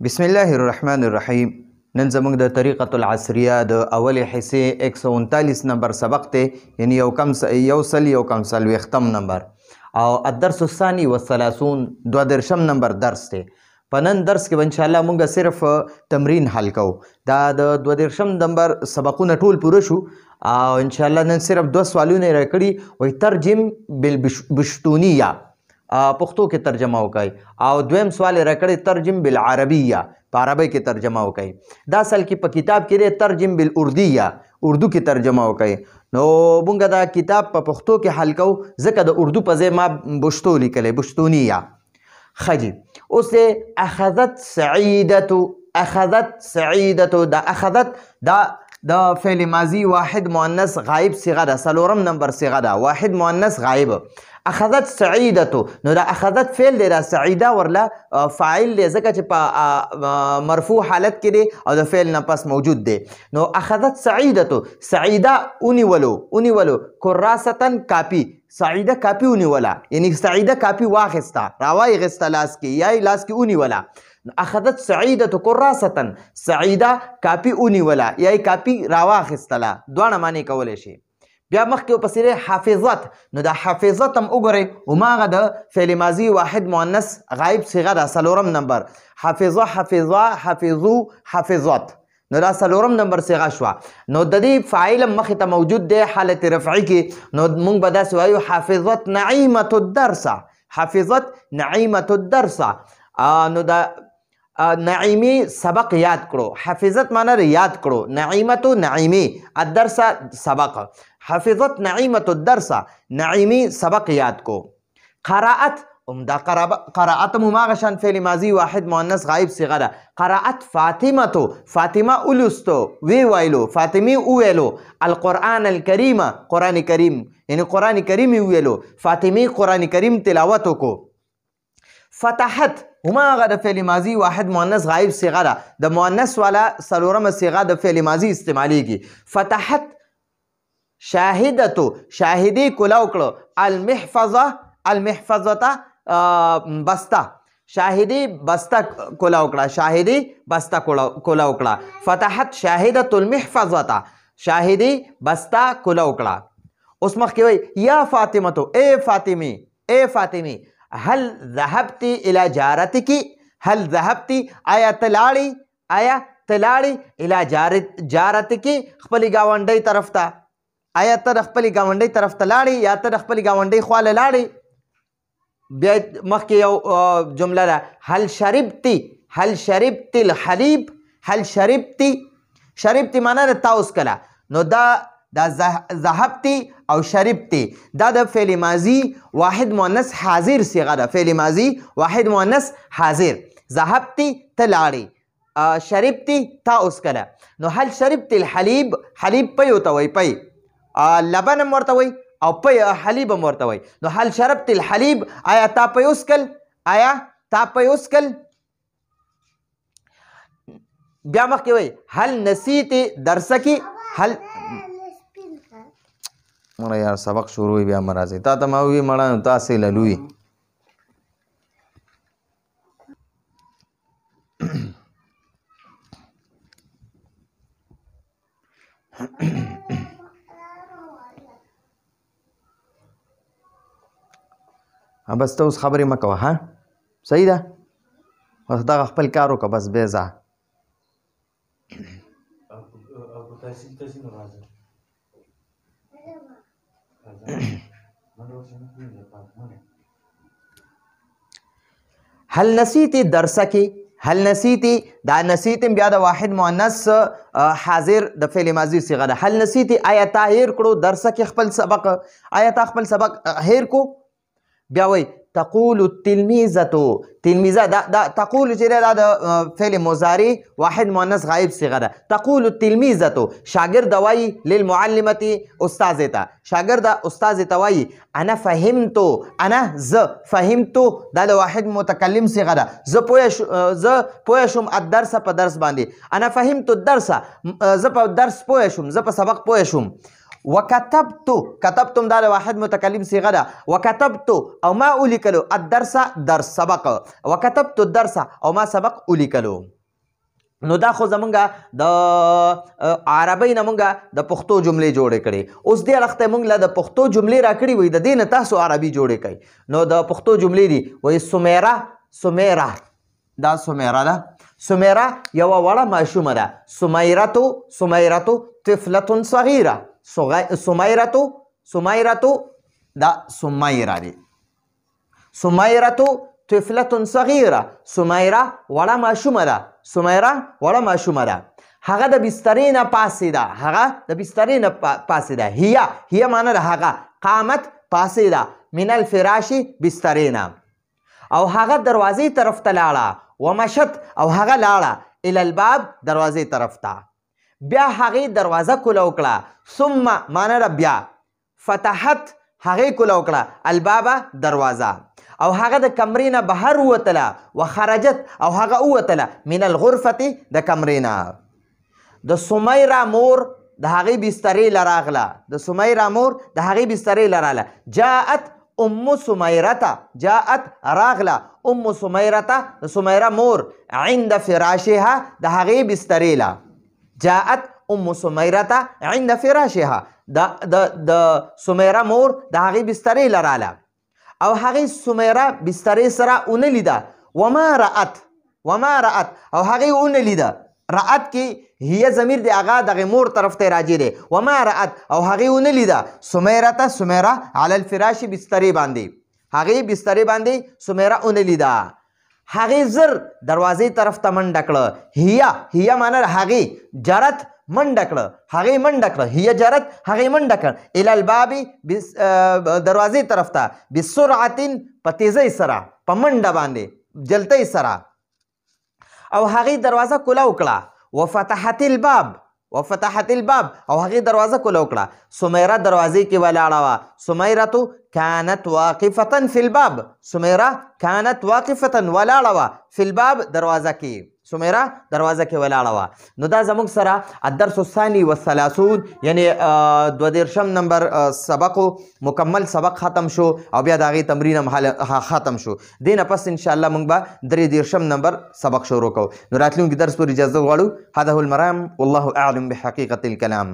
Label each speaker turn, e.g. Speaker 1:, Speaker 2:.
Speaker 1: بسم الله الرحمن الرحیم. نن زموږ د طریقة العصریه د اولې حصې 139 نمبر سبق ته، یعنی یو کم څلوېښتم نمبر او الدرس الثاني والثلاثون 32 نمبر درس ته. په نن درس کې به انشاءالله موږ صرف تمرین حل کوو. دا د 32 نمبر سبقونه ټول پوره شو او انشاءالله نن صرف 2 سوالونه یې راکړي. وایي ترجم بالبشتونیه، پښتو کې ترجمه وکړئ، او دویم سوال یې راکړی ترجم بالعربیه، په عربی کې ترجمه وکړئ. دا اصل کې په کتاب کې دی ترجم بالاردیه، اردو کې ترجمه وکړئ. نو موږ دا کتاب په پښتو کې حل کوو ځکه د اردو په ځای ما بشتو لیکلی، بشتونیه. ښه جي، اوس دی اخذت سعیدتو. اخذت سعیدتو، دا اخذت دا د فعل ماضی واحد مؤنث غایب صیغه ده، 4 نمبر صیغه ده، واحد مؤنث غایب. اخذت سعیدتو، نو دا اخذت فعل دی، دا سعیده ورله فاعل دی ځکه چې په مرفوع حالت کې دی او د فعل نه پس موجود دی. نو اخذت سعیدتو، سعیده اونیولو کراستن کاپی، سعیده کاپی اونیوله، یعنی سعیده کاپی واخسته، راوایغسته لاس کې، یا لاس کې اونیوله. اخذت سعیدتو کراستن، سعیده کاپی اونیوله یا کاپی راواخستله، دواړه معنی کولی شي. بیا مخکې ورپسې دی حافظت. نو دا حافظت هم وګورئ، هماغه د فعل ماضي واحد مؤنث غایب صیغه ده، 4 نمبر. حافظه، حافظه، حافظو، حافظت. نو دا 4 نمبر صیغه شوه. نو د دې فاعل هم مخې ته موجود دی حالت رفعي کې. نو موږ به داسې وایو حافظت نعیمة الدرس، حافظت نعیمة الدرس. نو دا نعیمی سبق یاد کړو، حافظت معنی یاد کړو، نعیمتو نعیمی، الدرس سبق، حافظت نعیمت الدرس، نعیمی سبق یاد کو. قرائت، دا قرائت مماغه شان فعل ماضی واحد مؤنث غایب صیغه ده. قرائت فاطمه، فاطمه اولستو، وی ویلو، فاطمی اویلو، القرآن الکریم، قرآن کریم، یعنی قرآن کریم ویلو، فاطمی قرآن کریم تلاوت کو. فتحت، هماغه د فعل ماضی واحد مؤنث غایب صیغه ده، د مؤنث والا 4 صیغه د فعل ماضی استعمالیږي. فتحت شاهدتو، شاهدی کولاو کړو، المحفظه، المحفظه بسته، شاهدی بسته کولاو کړه، شاهدی بسته کولاو کړه. فتحت شاهدت المحفظه، شاهدی بسته کولاو کړه. اوس مخکې وایي یا فاطمتو، ای فاطمی، ای فاطمی، هل ذهبتی الى جارتکی، هل ذهبتی، آیا تلاړی، آیا تلاړی الى جارتکی، خپل گاونډی طرف ته، آیا ته خپل گاونډی طرف ته لاړی یا ته خپل گاونډی خواله لاړی. بیا مخکې یو جمله ده، هل شربتی، هل شربتی الحلیب، هل شربتی، شربتی معنی ده تا اوس کله. نو دا ذهبتی او شربتی دا د فعل ماضی واحد مؤنث حاضر صیغه ده، فعل ماضی واحد مؤنث حاضر. ذهبتی تلاړی، شربتی تا اوس کله. نو هل شربتی الحلیب، حلیب پی ورته وایي، پی، لبن هم ورته وایي او پی حلیب هم ورته وایي. نو هل شربتی الحلیب، آیا تا پی اوسکل، آیا تا پی اوسکل. بیا مخکې وایي هل نسیتی درسکی، هل مړه یار سبق شروع وي بیا مرازي تا ته ما وی مړه تاسې للوي. بس ته اوس خبرې مه کوه، ها صحیح ده، بس دغه خپل کار وکړه، بس بیا ځه. هل نسیتی درسکی، هل نسیتی، دا نسیتی بیا د واحد مؤنث حاضر د فعل ماضی صیغه ده. هل نسیتی، آیا تا هیر کړو، درسکی خپل سبق، آیا تا خپل سبق هیر کو. بیا وایي تقول التلمیذتو، تلمیذه دا تقول چې دا د فعل مضارع واحد مؤنث غایب صیغه ده. تقول التلمیذتو، شاګرد وایي للمعلمه استاذ ته، شاګرد استاذ ته وایي انا فهمتو، انا ز فهمتو دا د واحد متکلم صیغه ده. زه پوه شوم الدرس په درس باندې، انا فهمتو الدرس، زه په درس پوه شوم، زه په سبق پوه شوم. وکتبتو کتبتم دا د واحد متکلم صیغه ده وکتبتو او ما ولیکلو الدرس درس سبق وکتبتو الدرس او ما سبق ولیکلو نو دا خو زمونږ د عربۍ نه مونږ د پښتو جملې جوړې کړې اوس دې لخته مونږ له د پښتو جملې راکړي وي د دې نه تاسو عربي جوړې کوئ نو د پښتو جملې دي وایي سمیره سمیره دا سمیره ده سمیره یوه وړه ماشومه ده سمیرتو سمیرتو طفلة صغیره سمیرتو سمیرتو دا سمیره دی سمیرتو طفلة صغیره سمیره وړه ماشومه ده سمیره وړه ماشومه ده هغه د بسترې نه پاسېده هغه د بسترې نه پاسېده هیه معنی ده هغه قامت پاسېده من الفراش بسترې نه او هغه دروازې طرف ته لاړه ومشت او هغه لاړه الی الباب دروازې طرف ته بیا هغې دروازه کوله وکړه ثم معنی ده بیا فتحت هغې کوله وکړه البابه دروازه او هغه د کمرې نه بهر ووتله وخرجت او هغه ووتله من الغرفة د کمرې نه د سمیره مور د هغې بسترې له راغله د سمیره مور د هغې بسترې له راغله جاءت ام سمیرته جاءت راغله ام سمیرته د سمیره مور عند فراشها د هغې بسترې له جاءت ام سمیرته عند فراشها د سمیره مور د هغې بسترې له راله او هغې سمیره بسترې سره ونه لیده وما رأت او هغې ونه لیده رأت کې هیه ضمیر دی هغه دغې مور طرف ته راجع دی وما رأت او هغې ونه لیده سمیره سمیره علی الفراش بسترې باندې هغې بسترې باندې سمیره ونه لیده هغې زر دروازې طرف ته منډه کړه هیه معنی هغې جرت منډه کړه هغې منډه کړه هیه جرت هغې منډه کړه الی الباب دروازې طرف ته بسرعت په تیزۍ سره په منډه باندې جلتۍ سره او هغې دروازه کوله وکړه وفتحت الباب او هغې دروازه کوله وکړه سمیره دروازې کې ولاړه وه سمیرتو كانت واقفة في الباب سمیره كانت واقفة ولاړه وه في الباب دروازه کې سمیره دروازه کې ولاړه وه نو دا زموږ سره الدرس الثاني والثلاثون یعنی 32 نمبر سبق مکمل سبق ختم شو او بیا د هغې تمرین هم ختم شو دې نه پس انشاءالله موږ به 33 نمبر سبق شروع کوو نو راتلونکي درس پورې اجازه غواړو هذا هو المرام والله اعلم بحقیقة الكلام